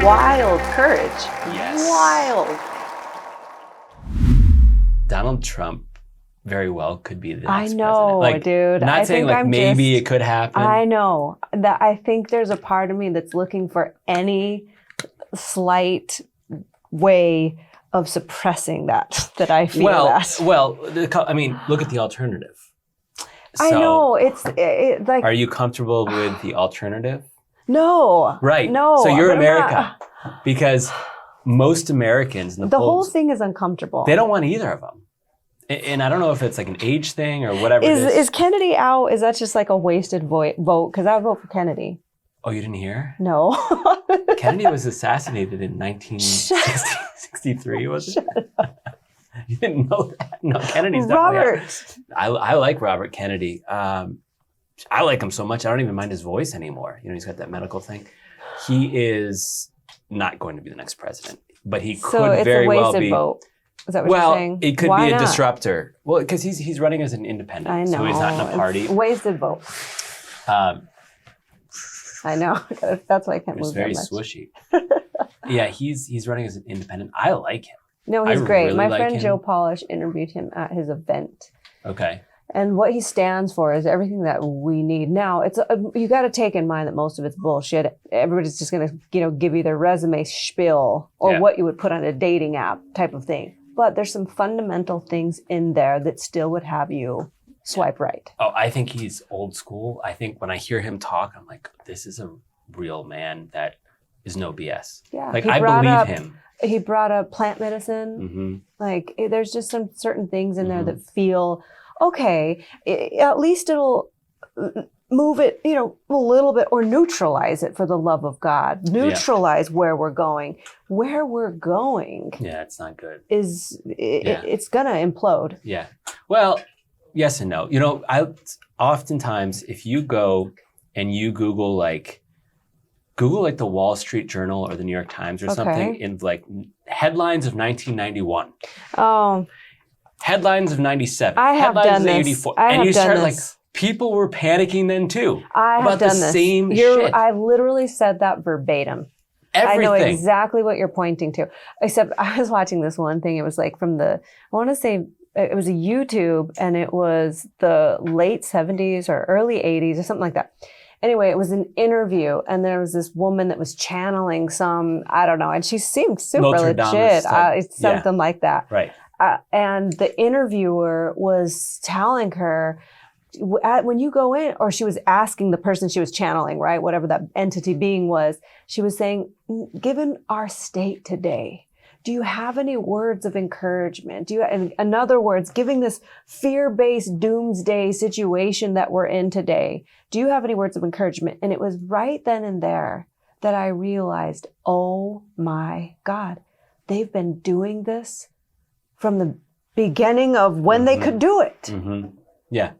wild courage. Yes. Wild. Donald Trump very well could be the next I know, president. dude. Not I saying think maybe it could happen. I know that. I think there's a part of me that's looking for any slight way of suppressing that I feel that. Well, I mean, look at the alternative. I know it's like. Are you comfortable with the alternative? No. Right. No. So you're but America, because most Americans in the whole polls, thing is uncomfortable. they don't want either of them. And I don't know if it's like an age thing or whatever. Is Kennedy out? Is that just like a wasted vote? Because I would vote for Kennedy. Oh, you didn't hear? No. Kennedy was assassinated in 1963, was it? You didn't know that? No, Kennedy's definitely Robert. I like Robert Kennedy. I like him so much, I don't even mind his voice anymore. You know, he's got that medical thing. He is not going to be the next president, but he could very well be. Vote. Is that what you're saying? It could Why be a not? disruptor. Well, because he's running as an independent, I know. so he's not in a party. It's wasted vote. I know. That's why I can't It was move very that much. swooshy. Yeah, he's running as an independent. I like him. No, he's I great. really My like friend him. Joe Polish interviewed him at his event. Okay. And what he stands for is everything that we need. Now, you got to take in mind that most of it's bullshit. Everybody's just going to, give you their resume spiel or what you would put on a dating app type of thing. But there's some fundamental things in there that still would have you swipe right. Oh, I think he's old school. I think when I hear him talk, I'm like, this is a real man that is no BS. Yeah. Like, I believe him. He brought up plant medicine. Mm-hmm. Like, there's just some certain things in there that feel, okay, at least it'll move it, a little bit or neutralize it for the love of God. Neutralize where we're going. Where we're going. Yeah, it's not good. It's going to implode. Yeah. Well, yes and no. I oftentimes, if you go and you Google like the Wall Street Journal or the New York Times or something in like headlines of 1991. Oh. Headlines of 97. I have headlines done of this. 84. I and have you done start this. like, people were panicking then too. I have about done the this. same shit. I literally said that verbatim. Everything. I know exactly what you're pointing to. Except I was watching this one thing. It was like from I want to say it was a YouTube, and it was the late 70s or early 80s or something like that. Anyway, it was an interview, and there was this woman that was channeling some, I don't know, and she seemed super legit. It's something like that. Right. And the interviewer was telling her, when you go in, or she was asking the person she was channeling, right, whatever that entity being was, she was saying, given our state today, do you have any words of encouragement? In other words, giving this fear-based doomsday situation that we're in today, do you have any words of encouragement? And it was right then and there that I realized, oh my God, they've been doing this from the beginning of when they could do it. Mm-hmm. Yeah.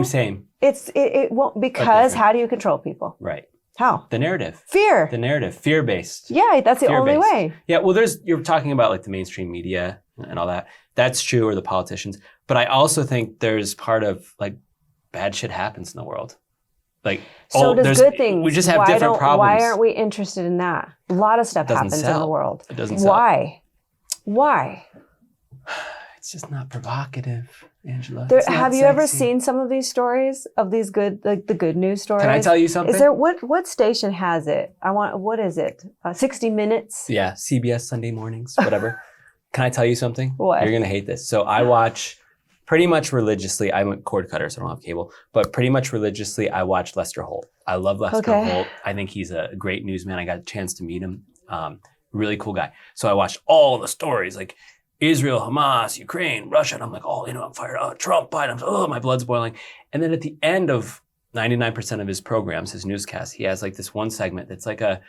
Same. It won't, because how do you control people? Right. How? The narrative. Fear. The narrative. Fear-based. Yeah, that's the only Fear-based. way. Yeah, well, you're talking about like the mainstream media and all that. That's true, or the politicians. But I also think there's part of like bad shit happens in the world. Like, so does good things. We just have different problems. Why aren't we interested in that? A lot of stuff happens in the world. It doesn't sell. Why? It's just not provocative, Angela. Have you ever seen some of these stories of these good, like the good news stories? Can I tell you something? Is there what station has it? What is it? 60 Minutes? Yeah, CBS Sunday mornings, whatever. Can I tell you something? What? You're gonna hate this. So I watch pretty much religiously. I'm a cord cutter, so I don't have cable. But pretty much religiously, I watch Lester Holt. I love Lester Holt. I think he's a great newsman. I got a chance to meet him. Really cool guy. So I watched all the stories, like Israel, Hamas, Ukraine, Russia, and I'm like, I'm fired. Oh, Trump, Biden, my blood's boiling. And then at the end of 99% of his programs, his newscasts, he has like this one segment that's like a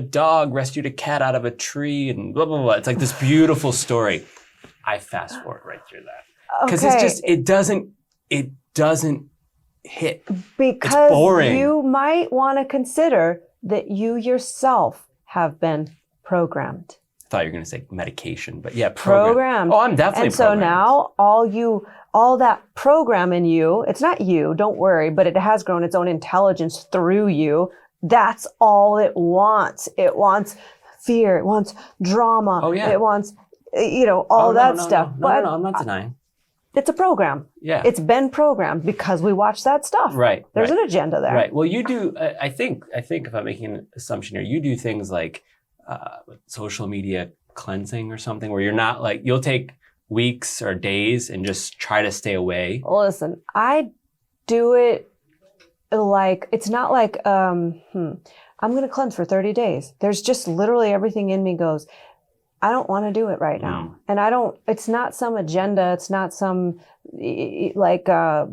dog rescued a cat out of a tree and blah, blah, blah. It's like this beautiful story. I fast forward right through that. Because it doesn't hit. Because it's boring. You might want to consider that you yourself have been programmed. I thought you were going to say medication, but yeah, programmed. Oh, I'm definitely programmed. And so now all that program in you, it's not you, don't worry, but it has grown its own intelligence through you, That's all it wants. It wants fear. It wants drama. Oh, yeah. It wants, all that stuff. No, I'm not denying. It's a program. Yeah. It's been programmed because we watch that stuff. Right. There's an agenda there. Right. Well, you do, I think if I'm making an assumption here, you do things like social media cleansing or something where you're not like, you'll take weeks or days and just try to stay away. Listen, I do it like, it's not like, I'm going to cleanse for 30 days. There's just literally everything in me goes, I don't want to do it right now. And it's not some agenda. It's not some like, how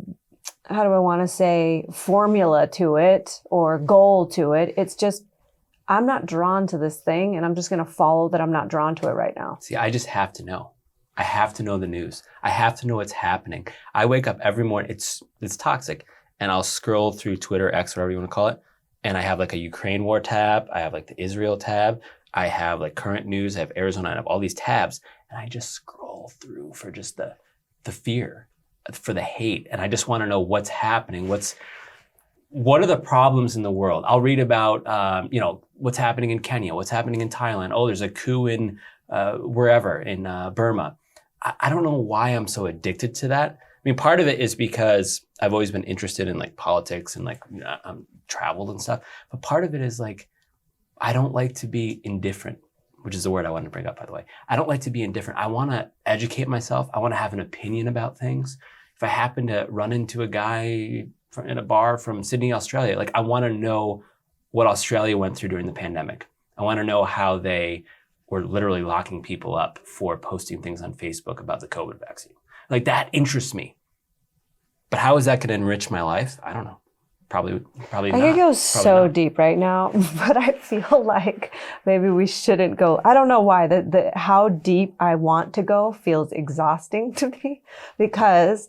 do I want to say, formula to it or goal to it. It's just, I'm not drawn to this thing and I'm just going to follow that I'm not drawn to it right now. See, I just have to know. I have to know the news. I have to know what's happening. I wake up every morning. It's toxic. And I'll scroll through Twitter, X, whatever you want to call it. And I have like a Ukraine war tab. I have like the Israel tab. I have like current news. I have Arizona. I have all these tabs. And I just scroll through for just the fear, for the hate. And I just want to know what's happening. What are the problems in the world? I'll read about, what's happening in Kenya, what's happening in Thailand. Oh, there's a coup in wherever, in Burma. I don't know why I'm so addicted to that. I mean, part of it is because I've always been interested in like politics and like traveled and stuff. But part of it is like, I don't like to be indifferent, which is the word I wanted to bring up, by the way. I don't like to be indifferent. I want to educate myself. I want to have an opinion about things. If I happen to run into a guy in a bar from Sydney, Australia, like I want to know what Australia went through during the pandemic. I want to know how they were literally locking people up for posting things on Facebook about the COVID vaccine. Like that interests me. But how is that going to enrich my life? I don't know. Probably not. I could go so deep right now, but I feel like maybe we shouldn't go. I don't know why. How deep I want to go feels exhausting to me because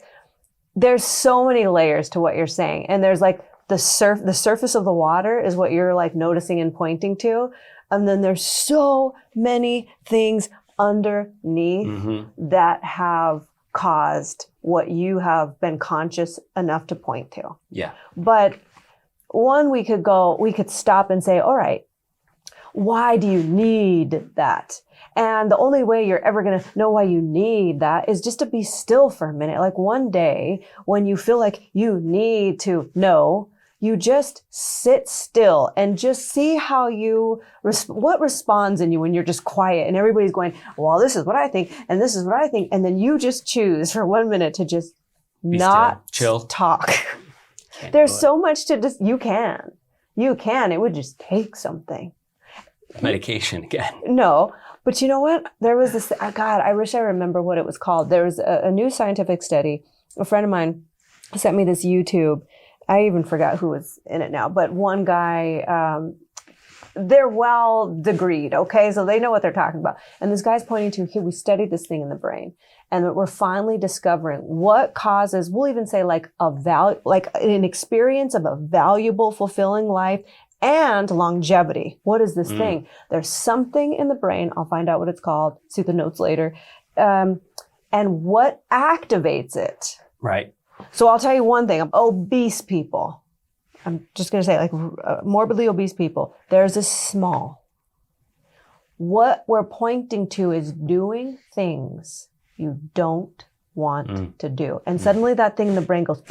there's so many layers to what you're saying. And there's like the surface of the water is what you're like noticing and pointing to. And then there's so many things underneath that have caused what you have been conscious enough to point to. Yeah. But we could stop and say, all right, why do you need that? And the only way you're ever going to know why you need that is just to be still for a minute. Like one day when you feel like you need to know, you just sit still and just see how what responds in you when you're just quiet and everybody's going, well, this is what I think and this is what I think. And then you just choose for 1 minute to just be not still. Chill. Talk. There's so much to just, you can. It would just take something. Medication again. No, but you know what? There was this, God, I wish I remember what it was called. There was a new scientific study. A friend of mine sent me this YouTube. I even forgot who was in it now, but one guy, they're well degreed, okay? So they know what they're talking about. And this guy's pointing to, here, we studied this thing in the brain. And that we're finally discovering what causes, we'll even say like an experience of a valuable, fulfilling life and longevity. What is this thing? There's something in the brain, I'll find out what it's called, see the notes later, and what activates it. Right. So I'll tell you one thing, obese people, I'm just going to say like morbidly obese people, there's a small. What we're pointing to is doing things you don't want to do. And suddenly that thing in the brain goes,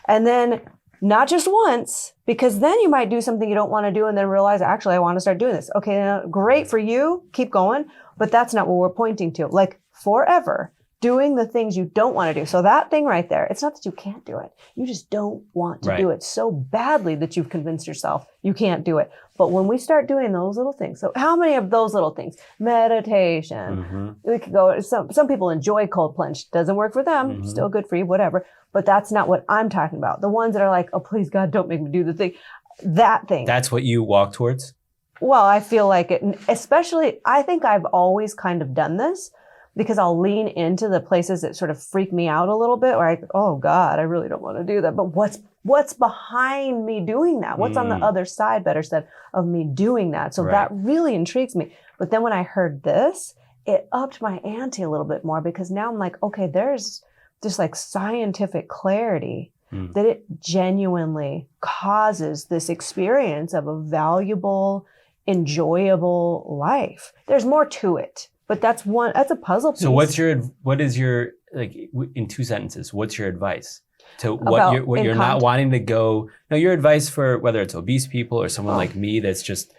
and then not just once, because then you might do something you don't want to do and then realize, actually, I want to start doing this. Okay, great for you. Keep going. But that's not what we're pointing to. Like forever. Doing the things you don't want to do. So that thing right there, it's not that you can't do it. You just don't want to do it so badly that you've convinced yourself you can't do it. But when we start doing those little things, so how many of those little things? Meditation. We could go, some people enjoy cold plunge. Doesn't work for them. Still good for you, whatever. But that's not what I'm talking about. The ones that are like, oh, please God, don't make me do the thing. That thing. That's what you walk towards? Well, I feel like it, especially, I think I've always kind of done this. Because I'll lean into the places that sort of freak me out a little bit, or oh God, I really don't want to do that. But what's behind me doing that? What's on the other side, better said, of me doing that? So that really intrigues me. But then when I heard this, it upped my ante a little bit more because now I'm like, okay, there's just like scientific clarity that it genuinely causes this experience of a valuable, enjoyable life. There's more to it, but that's a puzzle piece. So what is your, like, in 2 sentences, what's your advice to what you're not wanting to go? No, your advice for whether it's obese people or someone like me that's just,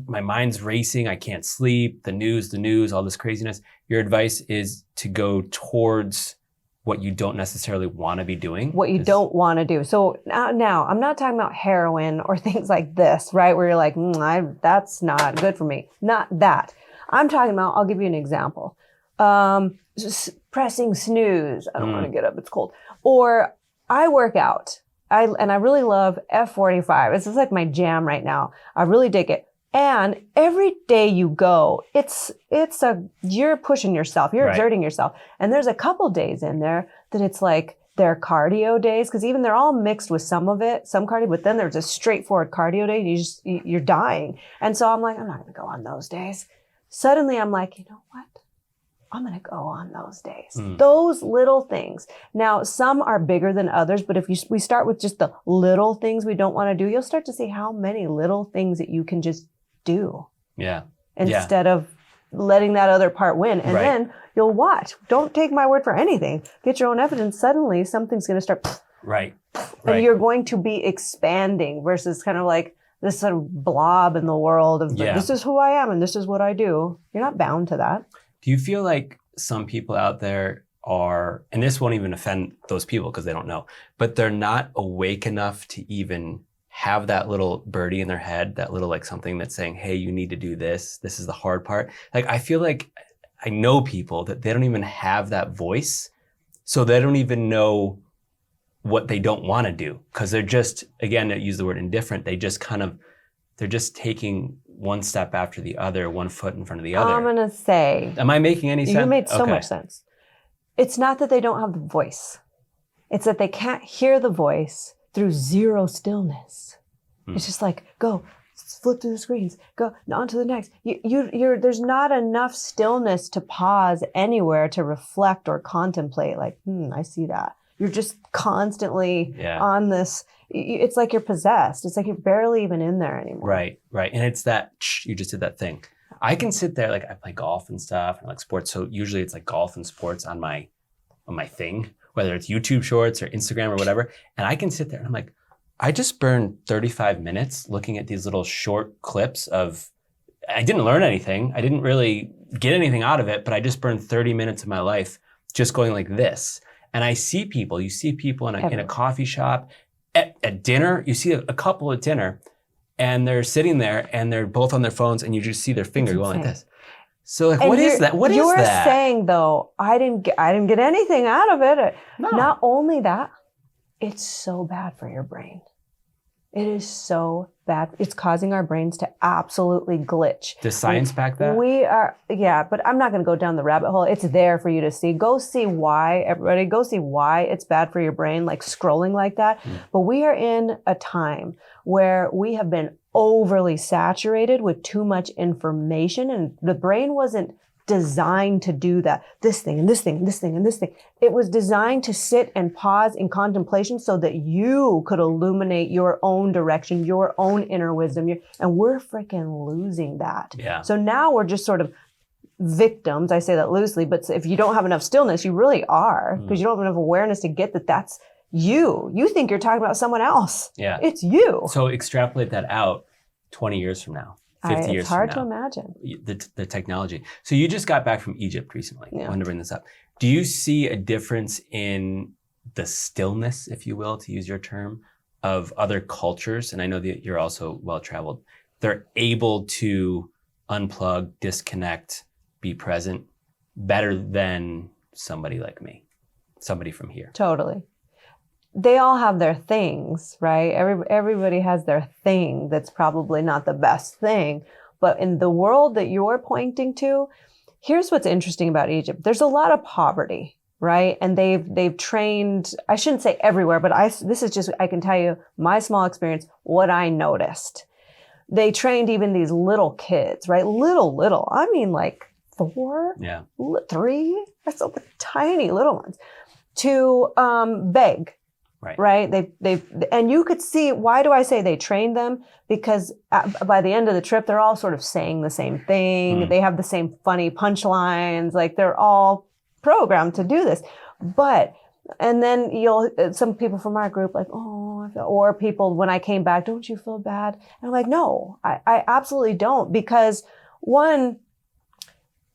my mind's racing, I can't sleep, the news, all this craziness. Your advice is to go towards what you don't necessarily want to be doing. What you don't want to do. So now I'm not talking about heroin or things like this, right? Where you're like, that's not good for me. Not that. I'm talking about, I'll give you an example. Pressing snooze. I don't want to get up, it's cold. Or I work out. I really love F45. It's just like my jam right now. I really dig it. And every day you go, you're pushing yourself, you're exerting yourself. And there's a couple days in there that it's like they're cardio days, because even they're all mixed with some of it, some cardio, but then there's a straightforward cardio day and you're dying. And so I'm like, I'm not going to go on those days. Suddenly I'm like, you know what? I'm going to go on those days. Those little things. Now, some are bigger than others, but if we start with just the little things we don't want to do, you'll start to see how many little things that you can just do. Yeah. Instead of letting that other part win. And then you'll watch. Don't take my word for anything. Get your own evidence. Suddenly something's going to start. Right. And you're going to be expanding versus kind of like this sort of blob in the world of this is who I am and this is what I do. You're not bound to that. Do you feel like some people out there are, and this won't even offend those people because they don't know, but they're not awake enough to even have that little birdie in their head, that little like something that's saying, hey, you need to do this. This is the hard part. Like, I feel like I know people that they don't even have that voice. So they don't even know what they don't want to do. Cause they're just, again, I use the word indifferent. They're just taking one step after the other, one foot in front of the other. I'm going to say. Am I making any sense? You made so much sense. It's not that they don't have the voice. It's that they can't hear the voice through zero stillness. It's just like, go, flip through the screens, go on to the next. There's not enough stillness to pause anywhere to reflect or contemplate. Like, I see that. You're just constantly on this. It's like you're possessed. It's like you're barely even in there anymore. Right. And it's that, you just did that thing. I can sit there, like I play golf and stuff and like sports. So usually it's like golf and sports on my thing, whether it's YouTube shorts or Instagram or whatever. And I can sit there and I'm like, I just burned 35 minutes looking at these little short clips of, I didn't learn anything. I didn't really get anything out of it, but I just burned 30 minutes of my life just going like this. And you see people in a coffee shop, at dinner, you see a couple at dinner and they're sitting there and they're both on their phones and you just see their finger going like this. So like, what is that? What is that? You're saying though, I didn't get anything out of it. No. Not only that, it's so bad for your brain. It is so bad. It's causing our brains to absolutely glitch. Does science back that? But I'm not going to go down the rabbit hole. It's there for you to see. Go see why, everybody. Go see why it's bad for your brain, like scrolling like that. But we are in a time where we have been overly saturated with too much information, and the brain wasn't designed to do that. This thing and this thing and this thing and this thing. It was designed to sit and pause in contemplation so that you could illuminate your own direction, your own inner wisdom. And we're freaking losing that. Yeah. So now we're just sort of victims. I say that loosely, but if you don't have enough stillness, you really are, because you don't have enough awareness to get that that's you. You think you're talking about someone else. Yeah. It's you. So extrapolate that out 20 years from now. 50 years from now. It's hard to imagine. The technology. So you just got back from Egypt recently. I wanted to bring this up. Do you see a difference in the stillness, if you will, to use your term, of other cultures? And I know that you're also well-traveled. They're able to unplug, disconnect, be present better than somebody like me, somebody from here. Totally. They all have their things, right? Everybody has their thing that's probably not the best thing. But in the world that you're pointing to, here's what's interesting about Egypt. There's a lot of poverty, right? And they've trained, I shouldn't say everywhere, but this is just, I can tell you my small experience, what I noticed. They trained even these little kids, right? Little. I mean like 4, 3, that's tiny little ones, to beg. Right? And you could see, why do I say they trained them? Because by the end of the trip, they're all sort of saying the same thing. They have the same funny punchlines. Like they're all programmed to do this. And then some people from our group like, oh, or people when I came back, don't you feel bad? And I'm like, no, I absolutely don't. Because one,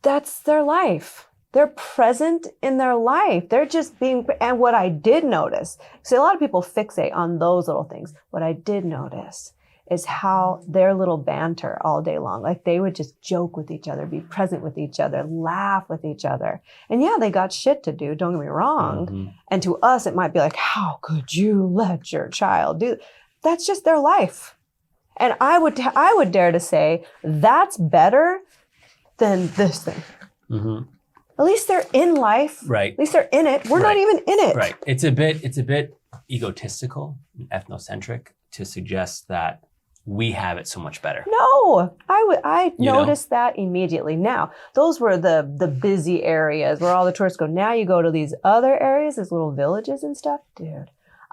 that's their life. They're present in their life. They're just being, and what I did notice, see, a lot of people fixate on those little things. What I did notice is how their little banter all day long, like they would just joke with each other, be present with each other, laugh with each other. And yeah, they got shit to do, don't get me wrong. And to us, it might be like, how could you let your child do that? That's just their life. And I would dare to say that's better than this thing. At least they're in life. Right. At least they're in it. We're not even in it. Right. It's a bit egotistical, ethnocentric to suggest that we have it so much better. No, I noticed that immediately. Now, those were the busy areas where all the tourists go. Now you go to these other areas, these little villages and stuff. Dude,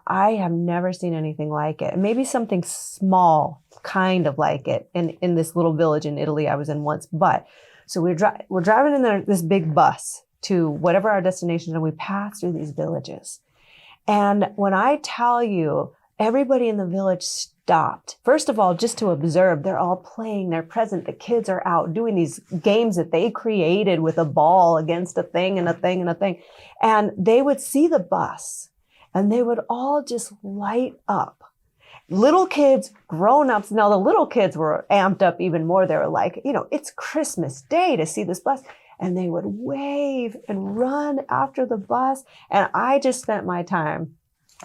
I have never seen anything like it. Maybe something small, kind of like it in this little village in Italy I was in once. But so we're driving in this big bus to whatever our destination is, and we pass through these villages. And when I tell you, everybody in the village stopped. First of all, just to observe, they're all playing, they're present. The kids are out doing these games that they created with a ball against a thing and a thing and a thing. And they would see the bus and they would all just light up. Little kids, grown-ups. Now the little kids were amped up even more. They were like, it's Christmas Day to see this bus. And they would wave and run after the bus. And I just spent my time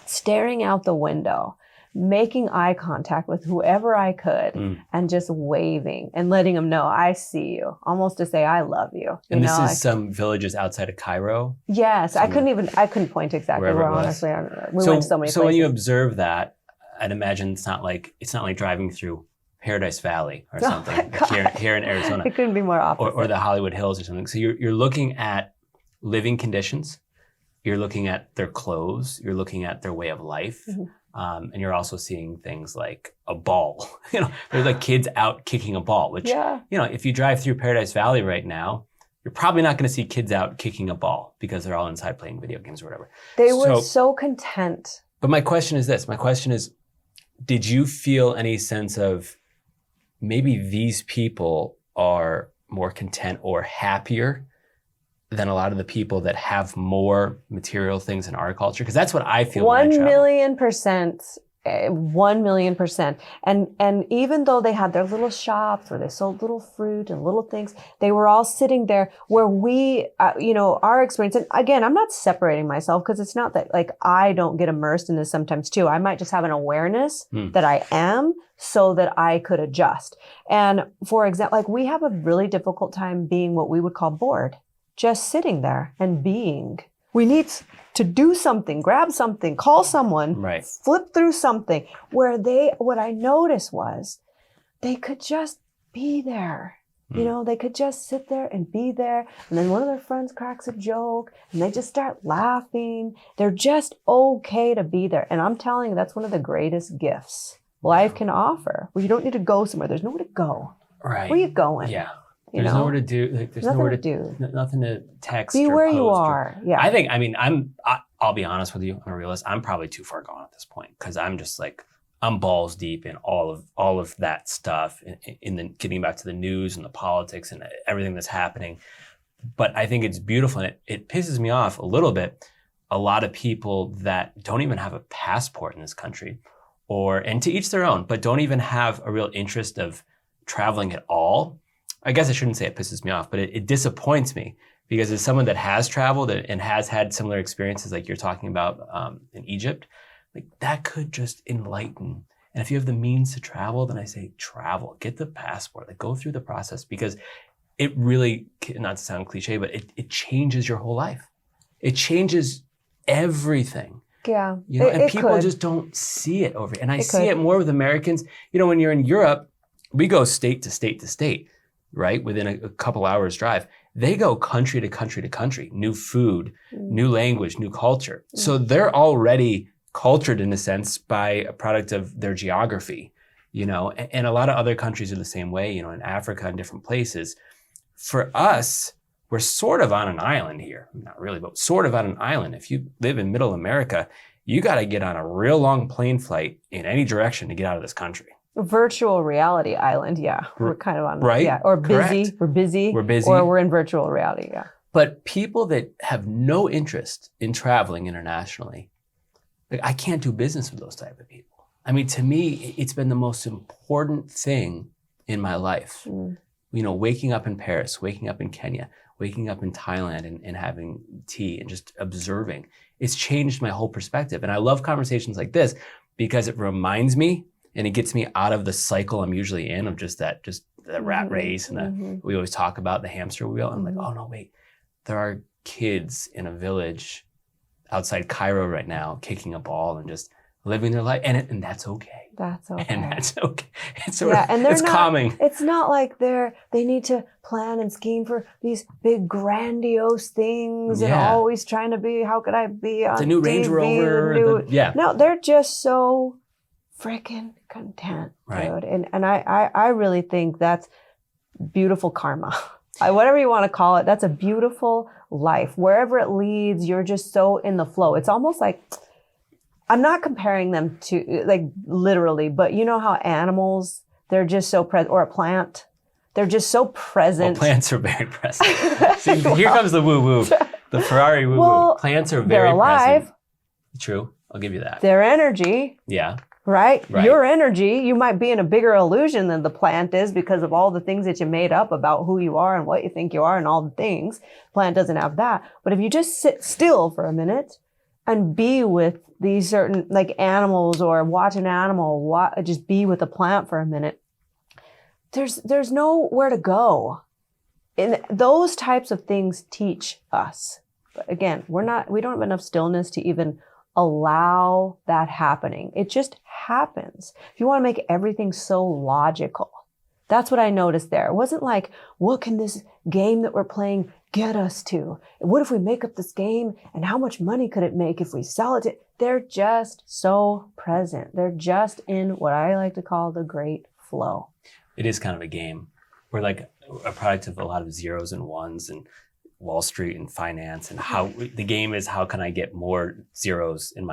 staring out the window, making eye contact with whoever I could and just waving and letting them know, I see you, almost to say, I love you. And this is some villages outside of Cairo? Yes. I couldn't point exactly where, honestly. We went to so many places. So when you observe that, I'd imagine it's not like driving through Paradise Valley or something here in Arizona. It couldn't be more opposite. Or the Hollywood Hills or something. So you're looking at living conditions. You're looking at their clothes. You're looking at their way of life. And you're also seeing things like a ball. There's like kids out kicking a ball, which, if you drive through Paradise Valley right now, you're probably not going to see kids out kicking a ball because they're all inside playing video games or whatever. They were so content. But my question is this. My question is, did you feel any sense of maybe these people are more content or happier than a lot of the people that have more material things in our culture? Because that's what I feel. 1,000,000%. 1,000,000%. And even though they had their little shops where they sold little fruit and little things, they were all sitting there where we, our experience. And again, I'm not separating myself because it's not that like I don't get immersed in this sometimes too. I might just have an awareness that I am so that I could adjust. And for example, like we have a really difficult time being what we would call bored, just sitting there and being. We need to do something, grab something, call someone, flip through something. What I noticed was they could just be there. They could just sit there and be there. And then one of their friends cracks a joke and they just start laughing. They're just okay to be there. And I'm telling you, that's one of the greatest gifts life can offer, where you don't need to go somewhere. There's nowhere to go. Right. Where are you going? Yeah. There's nowhere to do. Like, there's nothing nowhere to do. Nothing to text. Be or where post you are. Yeah. I'll be honest with you. I'm a realist. I'm probably too far gone at this point because I'm just like, I'm balls deep in all of that stuff in the getting back to the news and the politics and everything that's happening. But I think it's beautiful, and it pisses me off a little bit. A lot of people that don't even have a passport in this country, and to each their own, but don't even have a real interest of traveling at all. I guess I shouldn't say it pisses me off, but it disappoints me because as someone that has traveled and has had similar experiences like you're talking about in Egypt, like that could just enlighten. And if you have the means to travel, then I say travel, get the passport, like go through the process, because it really, not to sound cliche, but it changes your whole life. It changes everything. Yeah. And people just don't see it over. And I see it more with Americans. When you're in Europe, we go state to state to state, right? Within a couple hours drive. They go country to country to country, new food, new language, new culture. So they're already cultured in a sense by a product of their geography, you know, and a lot of other countries are the same way, you know, in Africa and different places. For us, we're sort of on an island here. Not really, but sort of on an island. If you live in middle America, you got to get on a real long plane flight in any direction to get out of this country. Virtual reality island, yeah. We're kind of on, right? Yeah, or busy. Correct. We're busy. We're busy. Or we're in virtual reality, yeah. But people that have no interest in traveling internationally, like, I can't do business with those type of people. I mean, to me, it's been the most important thing in my life. You know, waking up in Paris, waking up in Kenya, waking up in Thailand and having tea and just observing. It's changed my whole perspective. And I love conversations like this because it reminds me and it gets me out of the cycle I'm usually in of just that rat race and we always talk about the hamster wheel. I'm like, oh no, wait, there are kids in a village outside Cairo right now kicking a ball and just living their life, and that's okay. That's okay. And that's okay. It's calming. It's not like they need to plan and scheme for these big grandiose things and always trying to be, how could I be on the new Range Rover? No, they're just so freaking content, dude. And I really think that's beautiful karma. Whatever you want to call it, that's a beautiful life. Wherever it leads, you're just so in the flow. It's almost like, I'm not comparing them to, like, literally, but you know how animals, they're just so present, or a plant, they're just so present. Well, plants are very present. See, here comes the woo-woo, the Ferrari woo-woo. Well, plants are very alive. Present. True, I'll give you that. Their energy. Yeah. Right? Your energy, you might be in a bigger illusion than the plant is because of all the things that you made up about who you are and what you think you are and all the things. Plant doesn't have that. But if you just sit still for a minute and be with these certain, like, animals, or watch an animal, just be with a plant for a minute, there's nowhere to go. And those types of things teach us. But again, we don't have enough stillness to even allow that happening. It just happens. If you want to make everything so logical, that's what I noticed there. It wasn't like, what can this game that we're playing get us to? What if we make up this game and how much money could it make if we sell it? They're just so present. They're just in what I like to call the great flow. It is kind of a game. We're like a product of a lot of zeros and ones and Wall Street and finance, and how the game is, how can I get more zeros in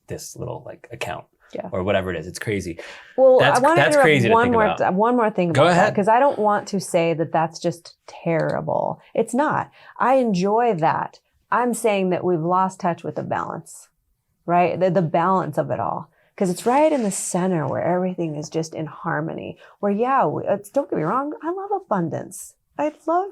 this little, like, account or whatever it is. It's crazy. Well, that's crazy to think about. One more thing about that, because I don't want to say that that's just terrible. It's not. I enjoy that. I'm saying that we've lost touch with the balance, right? The balance of it all. Because it's right in the center where everything is just in harmony. Where, don't get me wrong, I love abundance. I love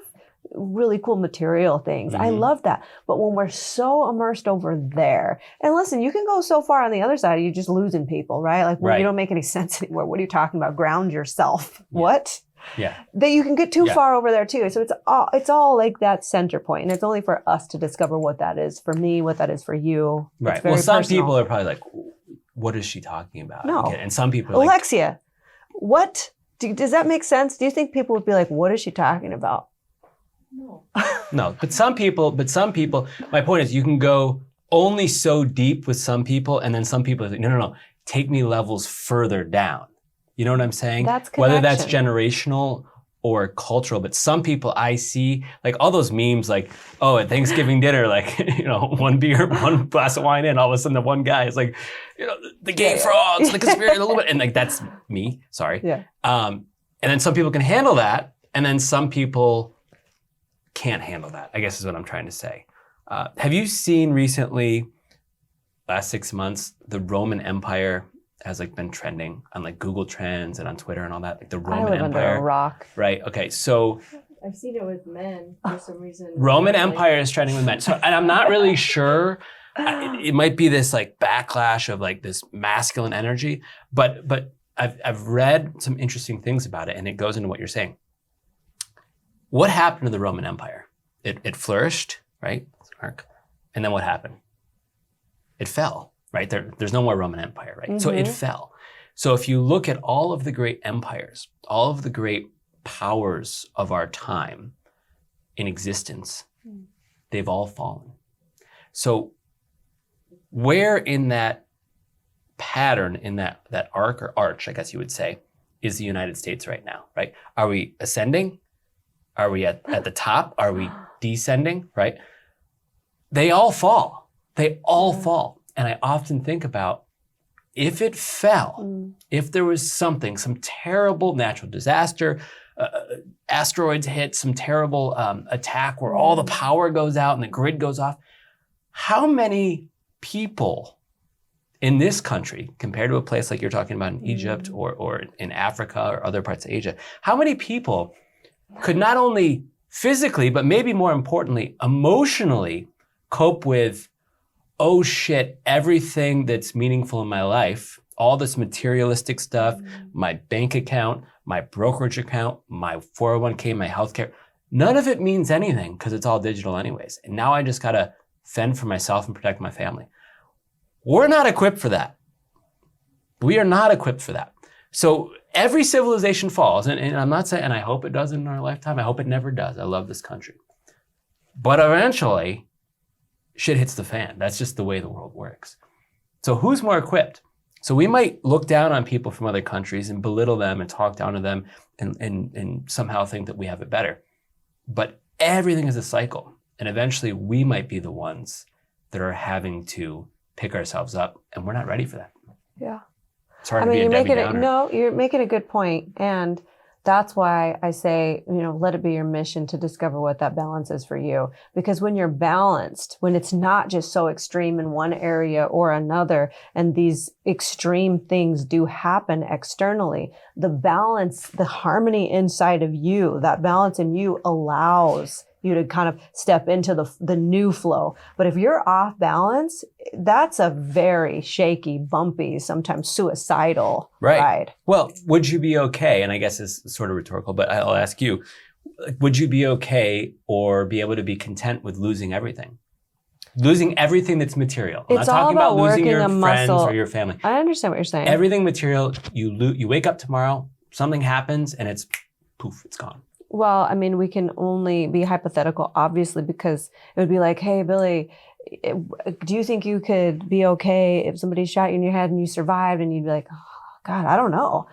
really cool material things. I love that. But when we're so immersed over there, and listen, you can go so far on the other side, you're just losing people, right? Like, you don't make any sense anymore. What are you talking about? Ground yourself. Yeah. What? Yeah. That you can get too far over there too. So it's all like that center point. And it's only for us to discover what that is for me, what that is for you. Right. Well, some people are probably like, what is she talking about? No. And some people are like, Alexia, what? Does that make sense? Do you think people would be like, what is she talking about? No, but some people, my point is, you can go only so deep with some people, and then some people are like, no, take me levels further down. You know what I'm saying? That's connection. Whether that's generational or cultural, but some people I see, like all those memes, like, oh, at Thanksgiving dinner, like, one beer, one glass of wine in, all of a sudden the one guy is like, the gay frogs, the conspiracy, a little bit, and like, that's me, sorry. Yeah. And then some people can handle that, and then some people can't handle that, I guess is what I'm trying to say. Have you seen recently, last 6 months, the Roman Empire has like been trending on like Google Trends and on Twitter and all that? Like the Roman Empire. I live under a rock. Right, okay, so. I've seen it with men for some reason. Roman Empire is trending with men. So, and I'm not really sure, it might be this like backlash of like this masculine energy, but I've read some interesting things about it, and it goes into what you're saying. What happened to the Roman Empire? It flourished, right? And then what happened? It fell, right? There's no more Roman Empire, right? Mm-hmm. So it fell. So if you look at all of the great empires, all of the great powers of our time in existence, they've all fallen. So where in that pattern in that arc or arch, I guess you would say, is the United States right now, right? Are we ascending? Are we at the top? Are we descending, right? They all fall. They all fall. And I often think about if it fell, if there was something, some terrible natural disaster, asteroids hit, some terrible attack where all the power goes out and the grid goes off, how many people in this country, compared to a place like you're talking about in Egypt or in Africa or other parts of Asia, how many people could not only physically, but maybe more importantly, emotionally cope with, oh shit, everything that's meaningful in my life, all this materialistic stuff, my bank account, my brokerage account, my 401k, my healthcare, none of it means anything because it's all digital anyways. And now I just gotta fend for myself and protect my family. We're not equipped for that. We are not equipped for that. So every civilization falls, and I'm not saying, and I hope it does in our lifetime. I hope it never does. I love this country. But eventually, shit hits the fan. That's just the way the world works. So who's more equipped? So we might look down on people from other countries and belittle them and talk down to them and somehow think that we have it better. But everything is a cycle. And eventually we might be the ones that are having to pick ourselves up, and we're not ready for that. Yeah. It's hard to be a Debbie Downer. You're making a good point. And that's why I say, let it be your mission to discover what that balance is for you. Because when you're balanced, when it's not just so extreme in one area or another, and these extreme things do happen externally, the balance, the harmony inside of you, that balance in you allows you to kind of step into the new flow. But if you're off balance, that's a very shaky, bumpy, sometimes suicidal ride. Well, would you be okay? And I guess it's sort of rhetorical, but I'll ask you, would you be okay or be able to be content with losing everything? Losing everything that's material. I'm not talking about losing your friends or your family. I understand what you're saying. Everything material, you wake up tomorrow, something happens, and it's poof, it's gone. Well, I mean, we can only be hypothetical, obviously, because it would be like, hey, Billy, do you think you could be okay if somebody shot you in your head and you survived? And you'd be like, oh, God, I don't know.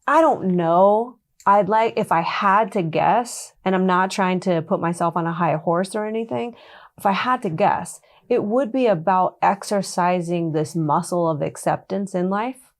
I don't know. If I had to guess, and I'm not trying to put myself on a high horse or anything, if I had to guess, it would be about exercising this muscle of acceptance in life.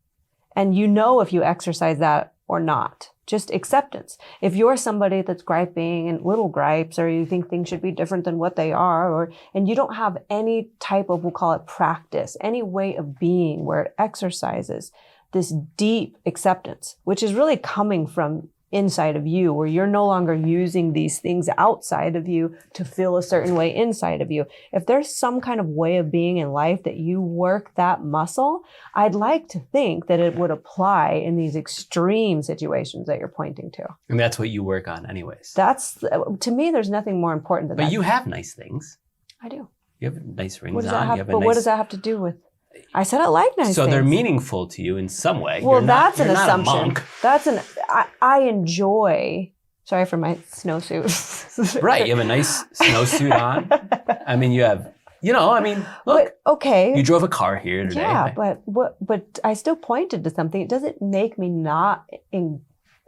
And if you exercise that or not. Just acceptance. If you're somebody that's griping and little gripes, or you think things should be different than what they are, and you don't have any type of, we'll call it practice, any way of being where it exercises this deep acceptance, which is really coming from inside of you, where you're no longer using these things outside of you to feel a certain way inside of you. If there's some kind of way of being in life that you work that muscle, I'd like to think that it would apply in these extreme situations that you're pointing to. And that's what you work on anyways. To me, there's nothing more important than that. But you have nice things. I do. You have nice rings on. What does that have to do with? I said I like nice things. So they're meaningful to you in some way. Well, that's an assumption. I enjoy, sorry for my snowsuit. Right, you have a nice snowsuit on. I mean, you have, look. But, okay. You drove a car here today. Yeah, but I still pointed to something. It doesn't make me not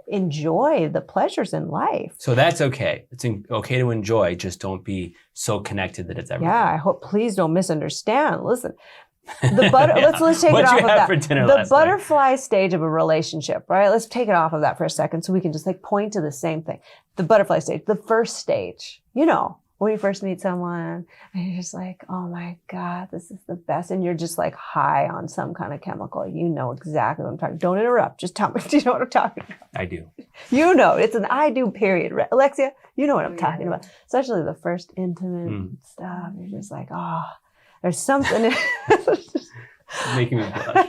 enjoy the pleasures in life. So that's okay. It's okay to enjoy, just don't be so connected that it's everything. Yeah, please don't misunderstand. Listen. Let's take it off of that. The butterfly stage of a relationship, right? Let's take it off of that for a second so we can just point to the same thing. The butterfly stage, the first stage, when you first meet someone and you're just like, oh my God, this is the best. And you're just like high on some kind of chemical. You know exactly what I'm talking about. Don't interrupt. Just tell me, do you know what I'm talking about? I do. It's an I do period. Alexia, you know what I'm talking about. Especially the first intimate stuff. You're just like, oh. There's something. Making me blush.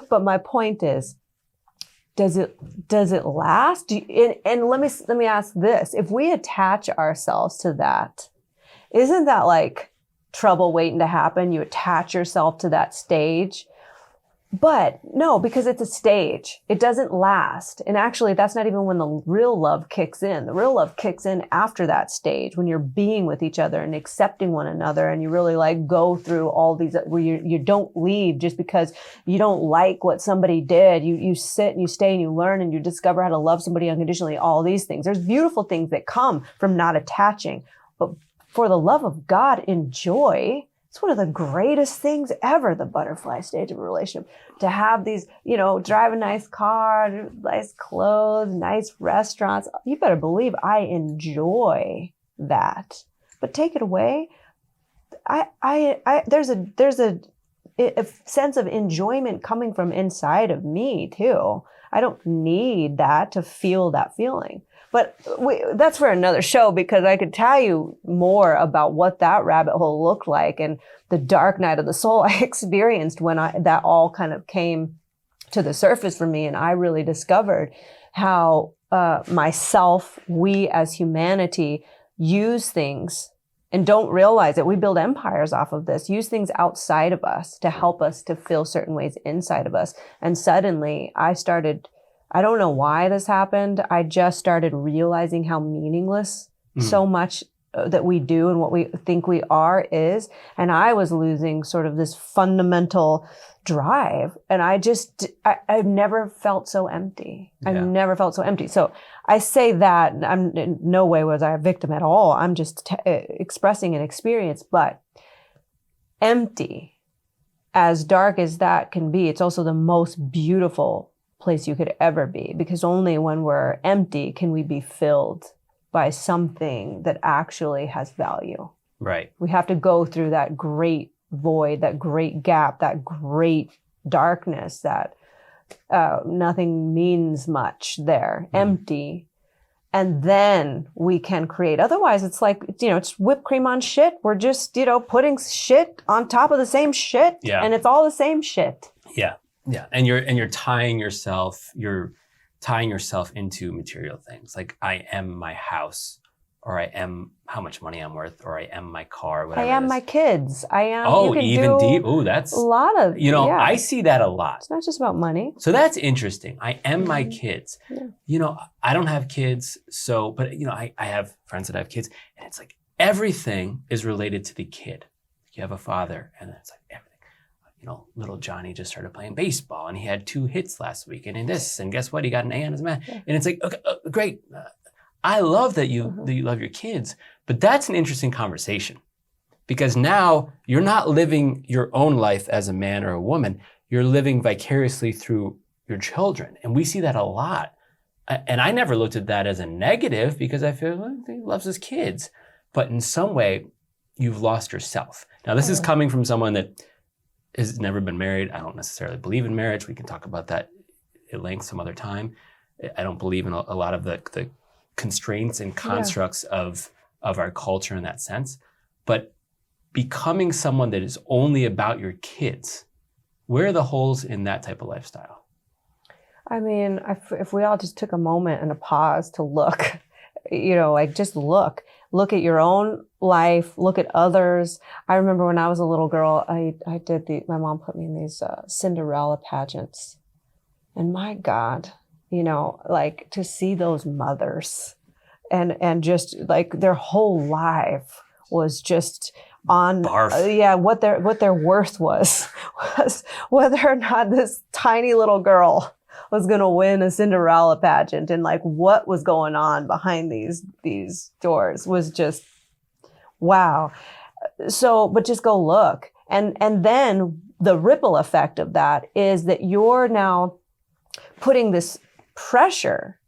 But my point is, does it last? And let me ask this: if we attach ourselves to that, isn't that like trouble waiting to happen? You attach yourself to that stage. But no, because it's a stage. It doesn't last. And actually, that's not even when the real love kicks in. The real love kicks in after that stage, when you're being with each other and accepting one another, and you really like go through all these, where you don't leave just because you don't like what somebody did. You sit and you stay and you learn and you discover how to love somebody unconditionally, all these things. There's beautiful things that come from not attaching. But for the love of God, enjoy. It's one of the greatest things ever, the butterfly stage of a relationship. To have these, drive a nice car, nice clothes, nice restaurants. You better believe I enjoy that. But take it away. There's a sense of enjoyment coming from inside of me too. I don't need that to feel that feeling. But that's for another show, because I could tell you more about what that rabbit hole looked like and the dark night of the soul I experienced when that all kind of came to the surface for me. And I really discovered how myself, we as humanity, use things and don't realize it. We build empires off of this, use things outside of us to help us to feel certain ways inside of us. And suddenly I don't know why this happened. I just started realizing how meaningless so much that we do and what we think we are is. And I was losing sort of this fundamental drive. And I've never felt so empty. Yeah. I've never felt so empty. So I say that in no way was I a victim at all. I'm just expressing an experience, but empty, as dark as that can be, it's also the most beautiful place you could ever be, because only when we're empty can we be filled by something that actually has value. Right. We have to go through that great void, that great gap, that great darkness that nothing means much there, empty. And then we can create. Otherwise, it's like, it's whipped cream on shit. We're just, putting shit on top of the same shit. Yeah. And it's all the same shit. Yeah. Yeah. And you're tying yourself into material things. Like, I am my house, or I am how much money I'm worth, or I am my car, whatever. I am my kids. I am. Oh, even deep. Oh, that's a lot of, I see that a lot. It's not just about money. So that's interesting. I am my kids. Yeah. I don't have kids. So, but I have friends that have kids, and it's like everything is related to the kid. You have a father, and it's like everything. Little Johnny just started playing baseball, and he had 2 hits last week, and in this, and guess what? He got an A on his math. Yeah. And it's like, okay, great. I love that you love your kids, but that's an interesting conversation, because now you're not living your own life as a man or a woman. You're living vicariously through your children, and we see that a lot. And I never looked at that as a negative, because I feel he loves his kids, but in some way, you've lost yourself. Now, this is coming from someone that has never been married. I don't necessarily believe in marriage. We can talk about that at length some other time. I don't believe in a lot of the constraints and constructs of our culture in that sense. But becoming someone that is only about your kids, where are the holes in that type of lifestyle? I mean, if we all just took a moment and a pause to look, just look at your own life, look at others. I remember when I was a little girl, my mom put me in these Cinderella pageants. And my God, to see those mothers and just like their whole life was just on, what their worth was whether or not this tiny little girl was going to win a Cinderella pageant, and like what was going on behind these doors was just wow. So, but just go look. And then the ripple effect of that is that you're now putting this pressure,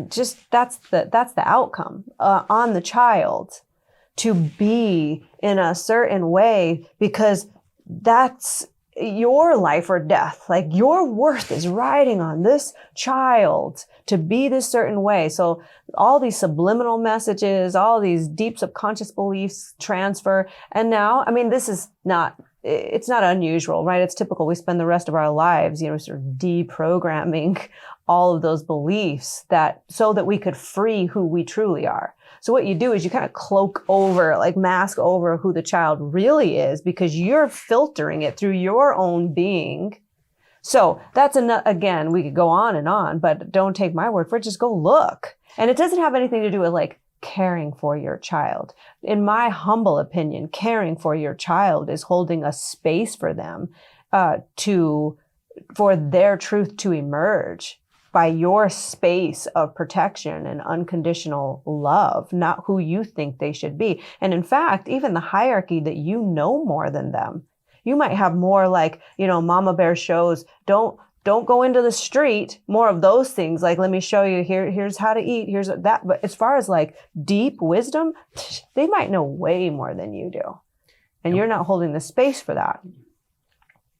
just that's the outcome on the child to be in a certain way, because that's your life or death. Like your worth is riding on this child to be this certain way. So all these subliminal messages, all these deep subconscious beliefs transfer. And now, I mean, it's not unusual, right? It's typical. We spend the rest of our lives, sort of deprogramming all of those beliefs so that we could free who we truly are. So what you do is you kind of cloak over, like mask over who the child really is, because you're filtering it through your own being So that's again, we could go on and on, but don't take my word for it. Just go look. And it doesn't have anything to do with like caring for your child. In my humble opinion, caring for your child is holding a space for them for their truth to emerge by your space of protection and unconditional love, not who you think they should be. And in fact, even the hierarchy that you know more than them. You might have more like, Mama Bear shows, don't go into the street, more of those things. Like, let me show you here's how to eat. Here's that. But as far as like deep wisdom, they might know way more than you do. And you're not holding the space for that.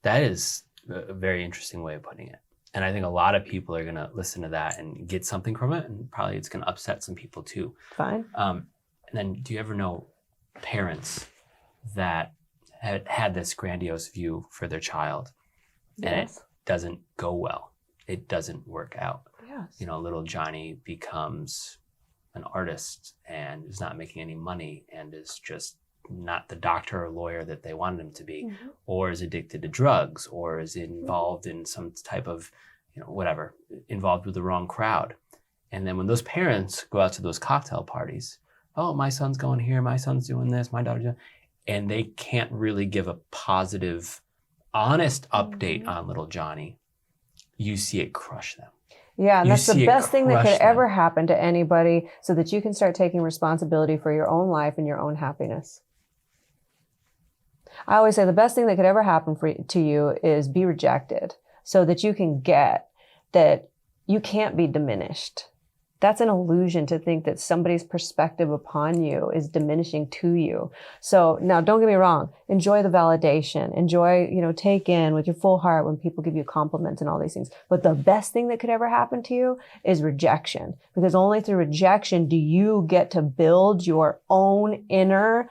That is a very interesting way of putting it. And I think a lot of people are going to listen to that and get something from it. And probably it's going to upset some people too. Fine. And then do you ever know parents that had this grandiose view for their child and it doesn't go well? It doesn't work out. Yes. Little Johnny becomes an artist and is not making any money and is just not the doctor or lawyer that they wanted him to be, or is addicted to drugs, or is involved in some type of, whatever, involved with the wrong crowd. And then when those parents go out to those cocktail parties, oh, my son's going here, my son's doing this, my daughter's doing, and they can't really give a positive, honest update on little Johnny, you see it crush them. Yeah, and that's the best thing that could ever happen to anybody, so that you can start taking responsibility for your own life and your own happiness. I always say the best thing that could ever happen to you is be rejected, so that you can get that you can't be diminished. That's an illusion to think that somebody's perspective upon you is diminishing to you. So now don't get me wrong. Enjoy the validation. Enjoy, take in with your full heart when people give you compliments and all these things. But the best thing that could ever happen to you is rejection, because only through rejection do you get to build your own inner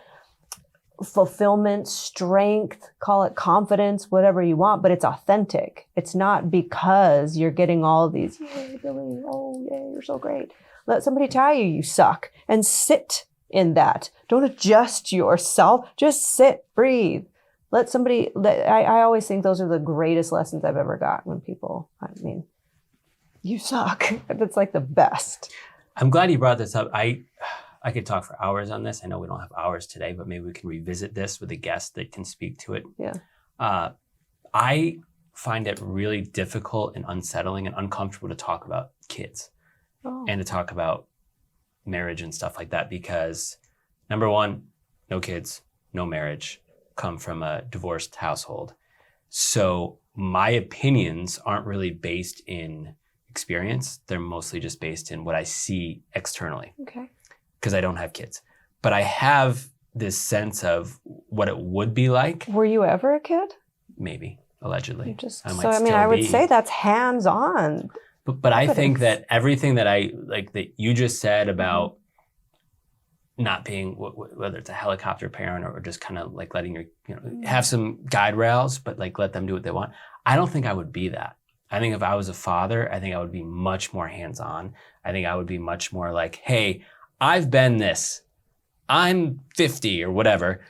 fulfillment, strength, call it confidence, whatever you want, but it's authentic. It's not because you're getting all of these, yay, Billy, oh, yay, you're so great. Let somebody tell you suck, and sit in that. Don't adjust yourself. Just sit, breathe. I always think those are the greatest lessons I've ever got when people, you suck. That's like the best. I'm glad you brought this up. I could talk for hours on this. I know we don't have hours today, but maybe we can revisit this with a guest that can speak to it. Yeah. I find it really difficult and unsettling and uncomfortable to talk about kids and to talk about marriage and stuff like that, because number one, no kids, no marriage, come from a divorced household. So my opinions aren't really based in experience. They're mostly just based in what I see externally. Okay. Because I don't have kids. But I have this sense of what it would be like. Were you ever a kid? Maybe, allegedly. I would say that's hands-on. But I think that everything that that you just said about not being, whether it's a helicopter parent or just kind of like letting have some guide rails, but like let them do what they want. I don't think I would be that. I think if I was a father, I think I would be much more hands-on. I think I would be much more like, hey, I've been this. I'm 50 or whatever.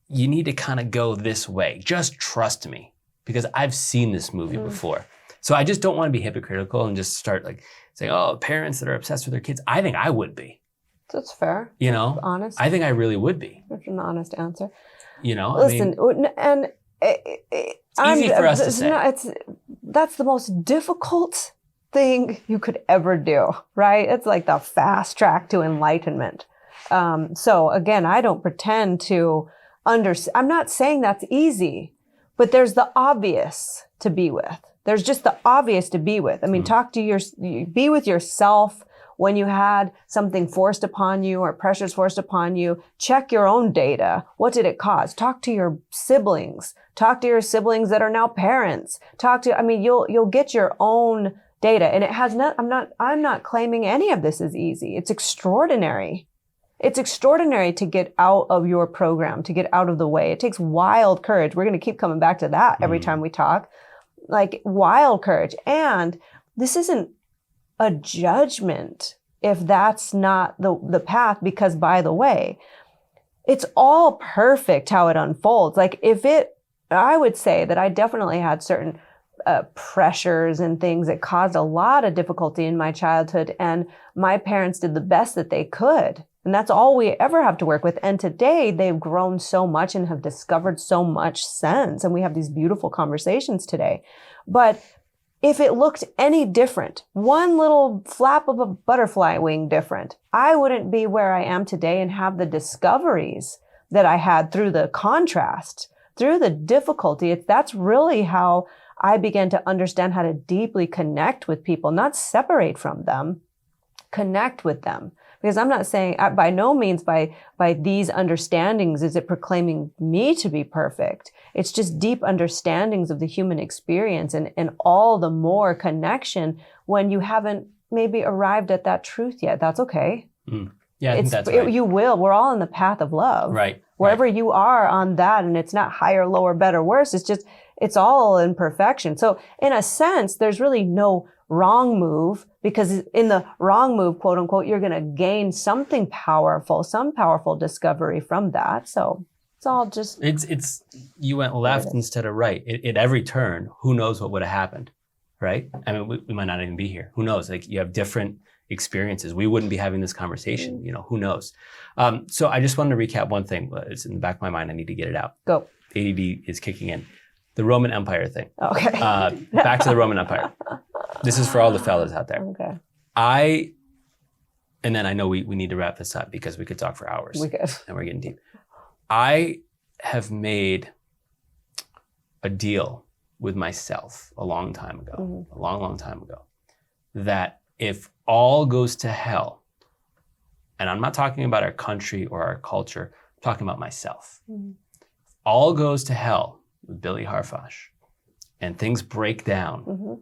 You need to kind of go this way. Just trust me, because I've seen this movie before. So I just don't want to be hypocritical and just start like saying, oh, parents that are obsessed with their kids. I think I would be. That's fair. That's honest. I think I really would be. That's an honest answer. Listen, it's easy for us to say. That's the most difficult thing you could ever do, right? It's like the fast track to enlightenment. So again, I don't pretend to understand. I'm not saying that's easy, but there's the obvious to be with. There's just the obvious to be with. Be with yourself when you had something forced upon you or pressures forced upon you. Check your own data. What did it cause? Talk to your siblings. Talk to your siblings that are now parents. You'll get your own data. And it has not, I'm not claiming any of this is easy. It's extraordinary. It's extraordinary to get out of your program, to get out of the way. It takes wild courage. We're going to keep coming back to that every time we talk. Like wild courage. And this isn't a judgment if that's not the path, because by the way, it's all perfect how it unfolds. Like I would say that I definitely had certain pressures and things. It caused a lot of difficulty in my childhood, and my parents did the best that they could. And that's all we ever have to work with. And today they've grown so much and have discovered so much sense. And we have these beautiful conversations today. But if it looked any different, one little flap of a butterfly wing different, I wouldn't be where I am today and have the discoveries that I had through the contrast, through the difficulty. That's really how I began to understand how to deeply connect with people, not separate from them, connect with them. Because I'm not saying, by no means by these understandings is it proclaiming me to be perfect. It's just deep understandings of the human experience, and all the more connection when you haven't maybe arrived at that truth yet. That's okay. Yeah, I think that's right. You will. We're all in the path of love. Right. Wherever you are on that, and it's not higher, lower, better, worse. It's all in perfection. So in a sense, there's really no wrong move, because in the wrong move, quote unquote, you're going to gain something powerful, some powerful discovery from that. So it's all just. It's you went left instead of right. At every turn, who knows what would have happened, right? I mean, we might not even be here. Who knows? Like, you have different experiences. We wouldn't be having this conversation. You know, who knows? So I just wanted to recap one thing. It's in the back of my mind. I need to get it out. Go. ADD is kicking in. The Roman Empire thing. Okay. Back to the Roman Empire. This is for all the fellas out there. Okay. And then I know we need to wrap this up because we could talk for hours. We could. And we're getting deep. I have made a deal with myself a long time ago, a long, long time ago, that if all goes to hell, and I'm not talking about our country or our culture, I'm talking about myself. If all goes to hell with Billy Harfosh and things break down,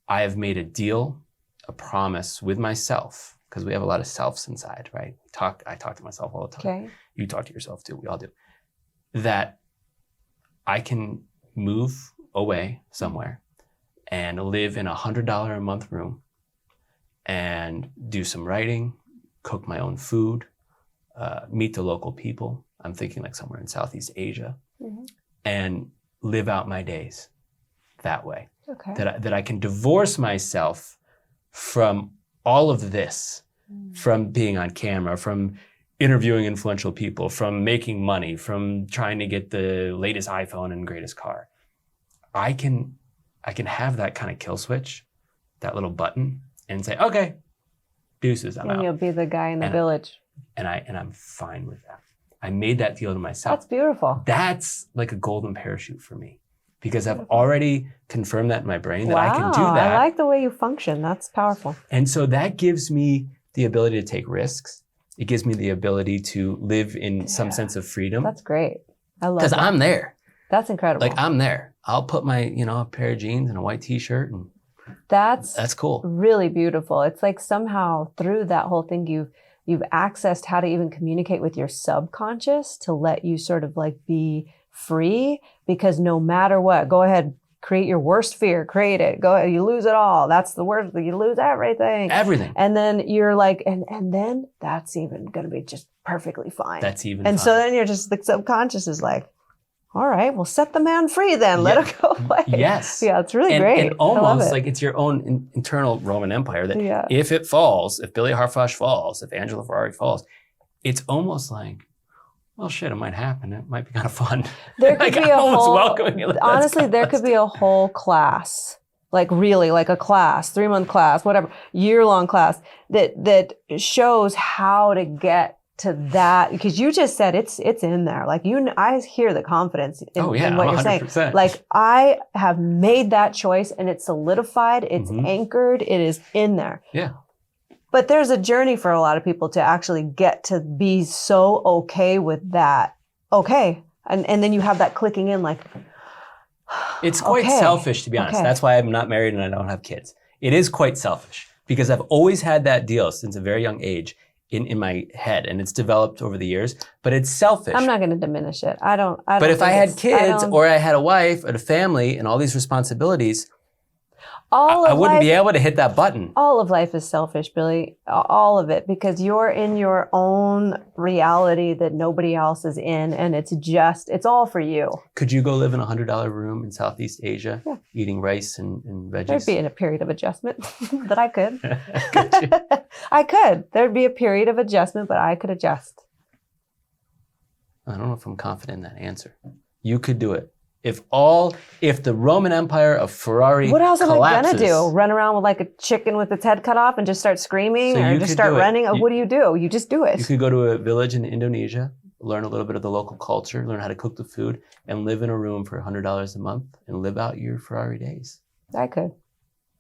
I have made a deal, a promise with myself, because we have a lot of selves inside, right? I talk to myself all the time. Okay. You talk to yourself too, we all do. That I can move away somewhere and live in $100 a month room and do some writing, cook my own food, meet the local people. I'm thinking like somewhere in Southeast Asia, and live out my days that way. Okay. That I can divorce myself from all of this, from being on camera, from interviewing influential people, from making money, from trying to get the latest iPhone and greatest car. I can have that kind of kill switch, that little button, and say, okay, deuces, I'm out. And you'll be the guy in the village. And I'm fine with that. I made that deal to myself. That's beautiful. That's like a golden parachute for me, because I've already confirmed that in my brain that I can do that. I like the way you function. That's powerful. And so that gives me the ability to take risks. It gives me the ability to live in some sense of freedom. That's great. I love that. Because I'm there. That's incredible. Like, I'm there. I'll put my, a pair of jeans and a white t-shirt, and that's cool. Really beautiful. It's like somehow through that whole thing, you've accessed how to even communicate with your subconscious to let you sort of like be free, because no matter what, go ahead, create your worst fear, create it. Go ahead, you lose it all. That's the worst, you lose everything. Everything. And then you're like, and then that's even going to be just perfectly fine. That's even And fine. so then you're just, the subconscious is like, all right, well, set the man free then. Let him go away. Yes. Yeah, it's really great. And almost like it's your own internal Roman Empire that if it falls, if Billy Harfosh falls, if Angela Ferrari falls, it's almost like, well, shit, it might happen. It might be kind of fun. There could be a whole, welcoming it. Honestly, there could be a whole class, like really like a class, 3-month class, whatever, year-long class that shows how to get to that, because you just said it's in there. Like I hear the confidence in what you're 100%. saying. Like, I have made that choice and it's solidified, it's anchored, it is in there. Yeah. But there's a journey for a lot of people to actually get to be so okay with that. Okay. And then you have that clicking in like, it's quite selfish, to be honest. That's why I'm not married and I don't have kids. It is quite selfish because I've always had that deal since a very young age in my head, and it's developed over the years, but it's selfish. I'm not going to diminish it. I don't. But if I had kids or I had a wife and a family and all these responsibilities, I wouldn't be able to hit that button. All of life is selfish, Billy. All of it, because you're in your own reality that nobody else is in, and it's all for you. Could you go live in a $100 room in Southeast Asia eating rice and There'd veggies. be in a period of adjustment that I could. Could you? I could. There'd be a period of adjustment, but I could adjust. I don't know if I'm confident in that answer. You could do it. If the Roman Empire of Ferrari What else collapses, am I gonna do? Run around with like a chicken with its head cut off and just start screaming, So or you just could start do it. running? You- What do? You just do you it. could go to a village in Indonesia, learn a little bit of the local culture, learn how to cook the food, and live in a room for $100 a month and live out your Ferrari days. I could.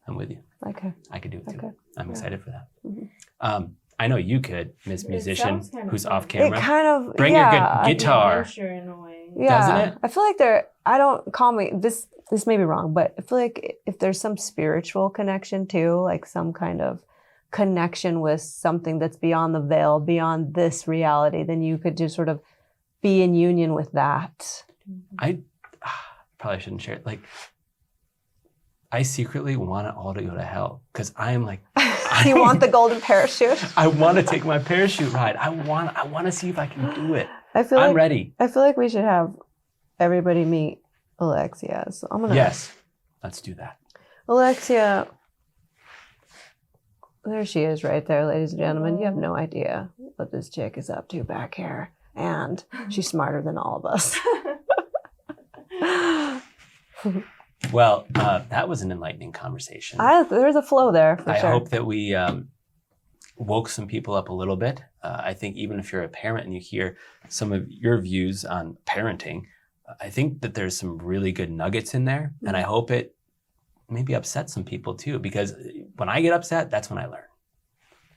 I'm with you. I could. I could do it too. Okay. I'm Yeah. excited for that. Mhm. I know you could, Miss It Musician, sounds kinda who's fun. off It camera. kind of Bring your yeah, good guitar. Adventure in a way. Yeah, Doesn't it? I feel like I don't call me this. This may be wrong, but I feel like if there's some spiritual connection too, like some kind of connection with something that's beyond the veil, beyond this reality, then you could just sort of be in union with that. I probably shouldn't share it. Like, I secretly want it all to go to hell because I am like, You want the golden parachute? I want to take my parachute ride. I want to see if I can do it. I feel I'm like ready. I feel like we should have everybody meet Alexia. So I'm gonna Yes, let's do that. Alexia. There she is right there, ladies and gentlemen. You have no idea what this chick is up to back here. And she's smarter than all of us. Well, that was an enlightening conversation. There's a flow there for I sure. hope that we woke some people up a little bit. I think even if you're a parent and you hear some of your views on parenting, I think that there's some really good nuggets in there. And I hope it maybe upsets some people too, because when I get upset, that's when I learn.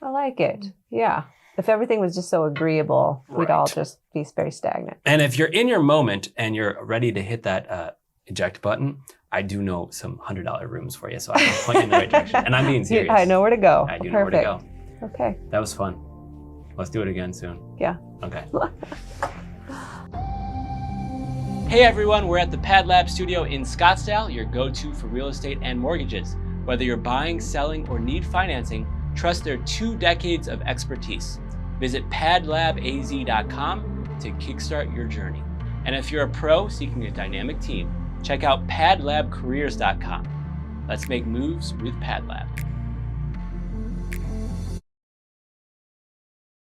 I like it. Yeah. If everything was just so agreeable, we'd all Right. just be very stagnant. And if you're in your moment and you're ready to hit that eject button, I do know some $100 rooms for you, so I can point you in the right direction. And I'm being serious. I know where to go. I do know where to go. Okay. That was fun. Let's do it again soon. Yeah. Okay. Hey everyone, we're at the Pad Lab studio in Scottsdale, your go-to for real estate and mortgages. Whether you're buying, selling, or need financing, trust their 2 decades of expertise. Visit padlabaz.com to kickstart your journey. And if you're a pro seeking a dynamic team, check out padlabcareers.com. Let's make moves with Pad Lab.